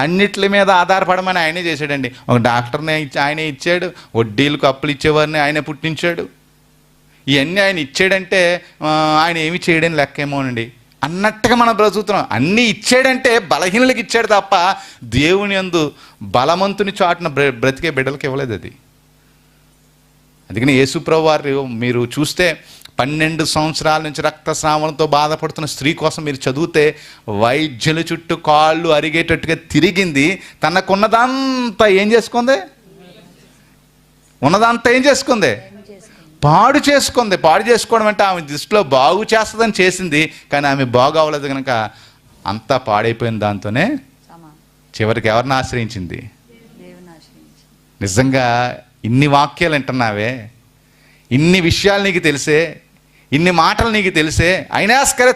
అన్నిటి మీద ఆధారపడమని ఆయనే చేశాడండి. ఒక డాక్టర్ని ఆయనే ఇచ్చాడు, వడ్డీలకు అప్పులు ఇచ్చేవారిని ఆయనే పుట్టించాడు. ఇవన్నీ ఆయన ఇచ్చాడంటే ఆయన ఏమి చేయడని లెక్కేమోనండి అన్నట్టుగా మనం బ్రతుకుతున్నాం. అన్నీ ఇచ్చాడంటే బలహీనులకు ఇచ్చాడు తప్ప దేవుని యందు బలవంతుని చాటున బ్రతికే బిడ్డలకు ఇవ్వలేదు. అది అందుకని యేసుప్రభు వారు మీరు చూస్తే 12 సంవత్సరాల నుంచి రక్తస్రావంతో బాధపడుతున్న స్త్రీ కోసం మీరు చదివితే వైద్యుల చుట్టూ కాళ్ళు అరిగేటట్టుగా తిరిగింది. తనకున్నదంతా ఏం చేసుకుంది? ఉన్నదంతా ఏం చేసుకుంది? పాడు చేసుకుంది. పాడు చేసుకోవడం అంటే ఆమె దృష్టిలో బాగు చేస్తుందని చేసింది, కానీ ఆమె బాగు అవ్వలేదు కనుక అంతా పాడైపోయింది. దాంతోనే చివరికి ఎవరిని ఆశ్రయించింది? నిజంగా ఇన్ని వాక్యాలు వింటున్నావే, ఇన్ని విషయాలు నీకు తెలిసే, ఇన్ని మాటలు నీకు తెలిసే, అయినా సరే